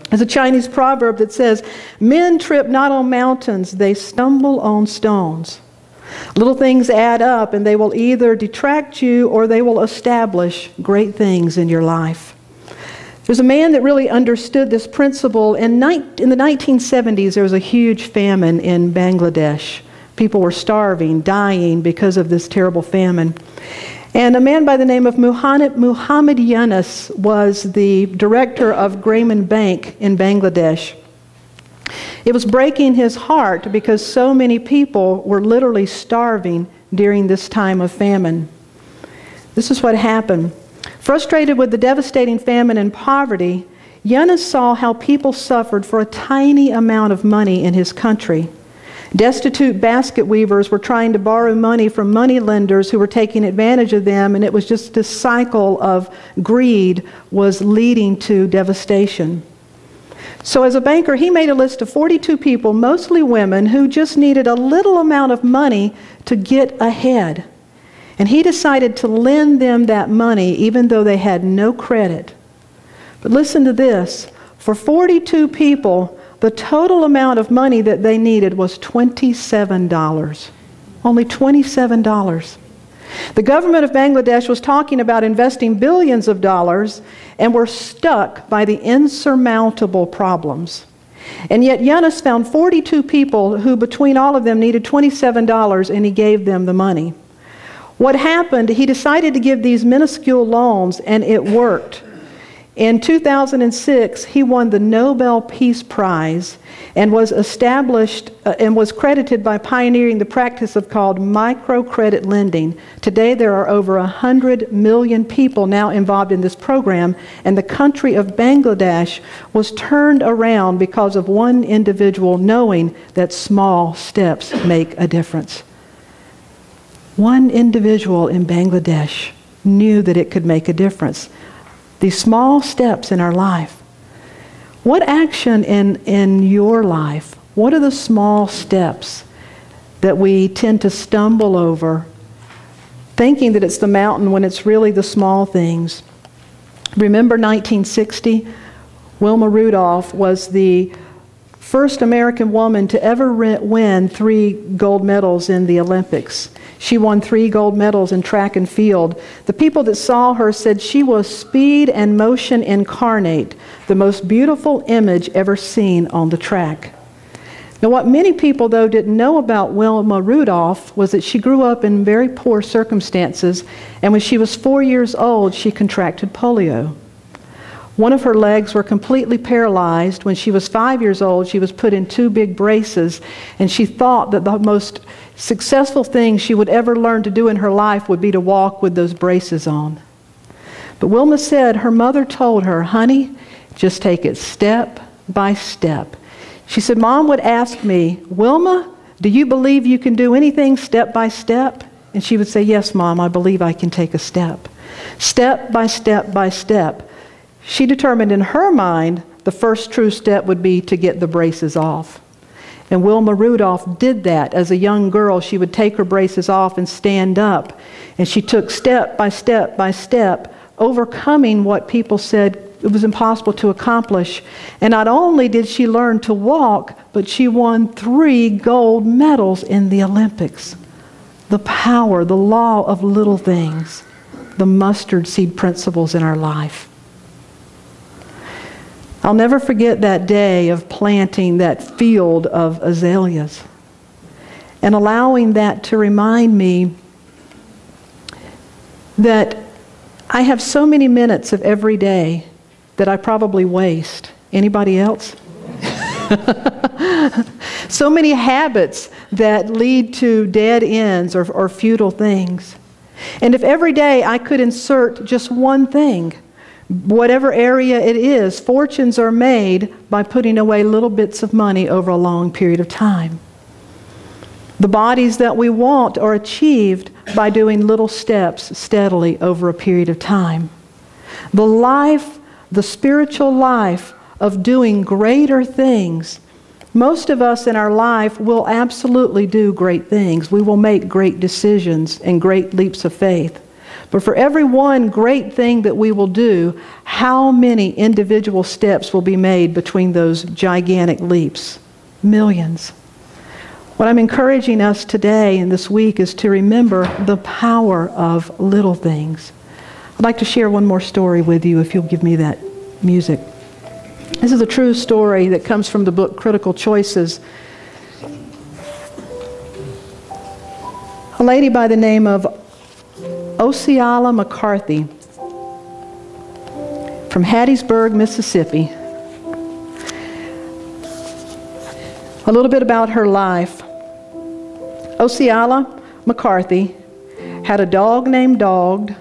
There's a Chinese proverb that says, "Men trip not on mountains, they stumble on stones." Little things add up, and they will either detract you or they will establish great things in your life. There's a man that really understood this principle. In the 1970s, there was a huge famine in Bangladesh. People were starving, dying because of this terrible famine. And a man by the name of Muhammad Yunus was the director of Grameen Bank in Bangladesh. It was breaking his heart because so many people were literally starving during this time of famine. This is what happened. Frustrated with the devastating famine and poverty, Yunus saw how people suffered for a tiny amount of money in his country. Destitute basket weavers were trying to borrow money from money lenders who were taking advantage of them, and it was just this cycle of greed was leading to devastation. So as a banker, he made a list of 42 people, mostly women, who just needed a little amount of money to get ahead. And he decided to lend them that money even though they had no credit. But listen to this. For 42 people, the total amount of money that they needed was $27. Only $27. The government of Bangladesh was talking about investing billions of dollars and were stuck by the insurmountable problems. And yet Yunus found 42 people who between all of them needed $27, and he gave them the money. What happened, he decided to give these minuscule loans, and it worked. In 2006, he won the Nobel Peace Prize and was established and was credited by pioneering the practice of called microcredit lending. Today, there are over 100 million people now involved in this program, and the country of Bangladesh was turned around because of one individual knowing that small steps make a difference. One individual in Bangladesh knew that it could make a difference. These small steps in our life. What action in your life, what are the small steps that we tend to stumble over, thinking that it's the mountain when it's really the small things? Remember 1960? Wilma Rudolph was the first American woman to ever win 3 gold medals in the Olympics. She won 3 gold medals in track and field. The people that saw her said she was speed and motion incarnate, the most beautiful image ever seen on the track. Now, what many people, though, didn't know about Wilma Rudolph was that she grew up in very poor circumstances, and when she was 4 years old, she contracted polio. One of her legs were completely paralyzed. When she was 5 years old, she was put in 2 big braces, and she thought that the most successful thing she would ever learn to do in her life would be to walk with those braces on. But Wilma said her mother told her, "Honey, just take it step by step." She said, "Mom would ask me, 'Wilma, do you believe you can do anything step by step?' And she would say, 'Yes, Mom, I believe I can take a step.' Step by step by step. She determined in her mind the first true step would be to get the braces off. And Wilma Rudolph did that. As a young girl, she would take her braces off and stand up. And she took step by step by step, overcoming what people said it was impossible to accomplish. And not only did she learn to walk, but she won 3 gold medals in the Olympics. The power, the law of little things, the mustard seed principles in our life. I'll never forget that day of planting that field of azaleas and allowing that to remind me that I have so many minutes of every day that I probably waste. Anybody else? So many habits that lead to dead ends or futile things. And if every day I could insert just one thing, whatever area it is, fortunes are made by putting away little bits of money over a long period of time. The bodies that we want are achieved by doing little steps steadily over a period of time. The life, the spiritual life of doing greater things. Most of us in our life will absolutely do great things. We will make great decisions and great leaps of faith. But for every one great thing that we will do, how many individual steps will be made between those gigantic leaps? Millions. What I'm encouraging us today and this week is to remember the power of little things. I'd like to share one more story with you if you'll give me that music. This is a true story that comes from the book Critical Choices. A lady by the name of Osceola McCarthy from Hattiesburg, Mississippi. A little bit about her life. Osceola McCarthy had a dog named Dog,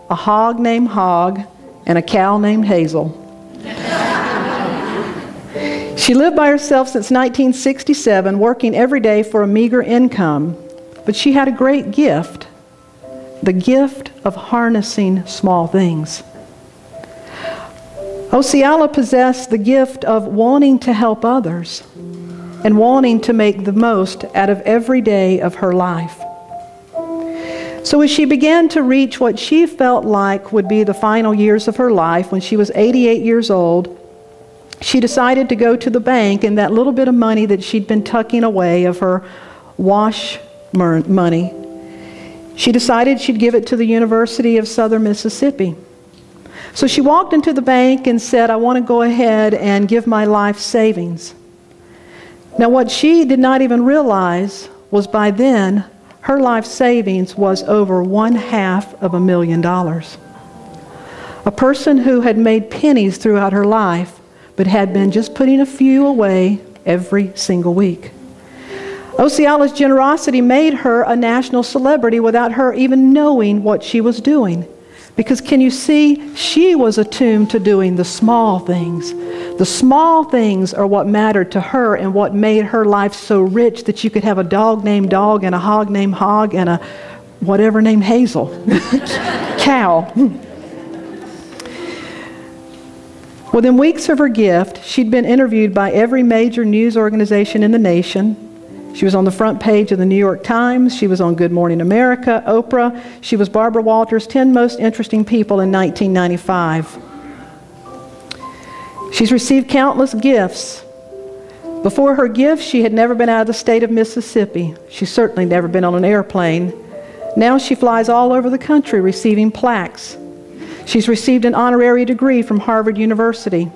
a hog named Hog, and a cow named Hazel. She lived by herself since 1967, working every day for a meager income. But she had a great gift, the gift of harnessing small things. Osceola possessed the gift of wanting to help others and wanting to make the most out of every day of her life. So as she began to reach what she felt like would be the final years of her life, when she was 88 years old, she decided to go to the bank, and that little bit of money that she'd been tucking away of her wash money, she decided she'd give it to the University of Southern Mississippi. So she walked into the bank and said, I want to go ahead and give my life savings. Now what she did not even realize was by then her life savings was over $500,000. A person who had made pennies throughout her life but had been just putting a few away every single week. Osceola's generosity made her a national celebrity without her even knowing what she was doing. Because can you see, she was attuned to doing the small things. The small things are what mattered to her and what made her life so rich that you could have a dog named Dog and a hog named Hog and a whatever named Hazel. Cow. Within weeks of her gift, she'd been interviewed by every major news organization in the nation. She was on the front page of the New York Times. She was on Good Morning America, Oprah. She was Barbara Walters' 10 Most Interesting People in 1995. She's received countless gifts. Before her gifts, she had never been out of the state of Mississippi. She's certainly never been on an airplane. Now she flies all over the country receiving plaques. She's received an honorary degree from Harvard University.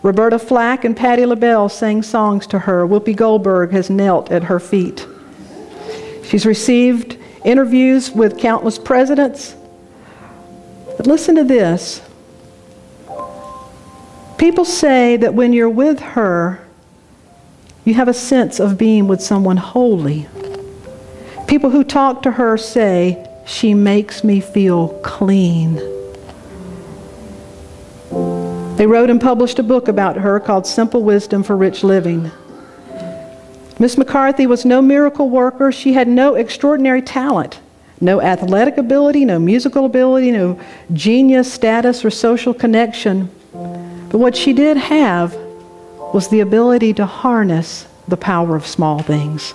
Roberta Flack and Patti LaBelle sang songs to her. Whoopi Goldberg has knelt at her feet. She's received interviews with countless presidents. But listen to this. People say that when you're with her, you have a sense of being with someone holy. People who talk to her say, she makes me feel clean. They wrote and published a book about her called Simple Wisdom for Rich Living. Miss McCarthy was no miracle worker. She had no extraordinary talent, no athletic ability, no musical ability, no genius, status, or social connection. But what she did have was the ability to harness the power of small things.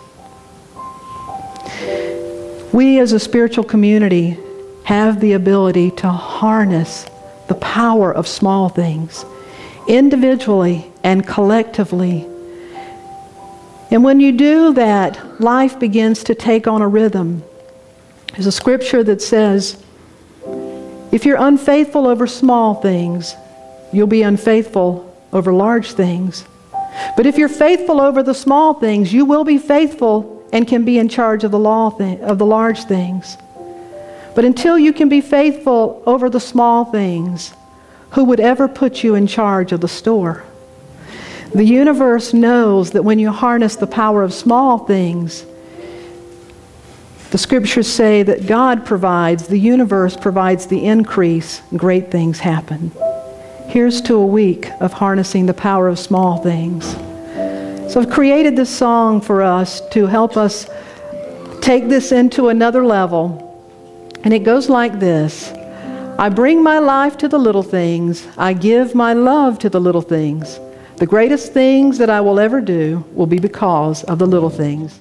We as a spiritual community have the ability to harness the power of small things, individually and collectively. And when you do that, life begins to take on a rhythm. There's a scripture that says, if you're unfaithful over small things, you'll be unfaithful over large things. But if you're faithful over the small things, you will be faithful and can be in charge of the large things. But until you can be faithful over the small things, who would ever put you in charge of the store? The universe knows that when you harness the power of small things, the scriptures say that God provides, the universe provides the increase, great things happen. Here's to a week of harnessing the power of small things. So I've created this song for us to help us take this into another level. And it goes like this. I bring my life to the little things. I give my love to the little things. The greatest things that I will ever do will be because of the little things.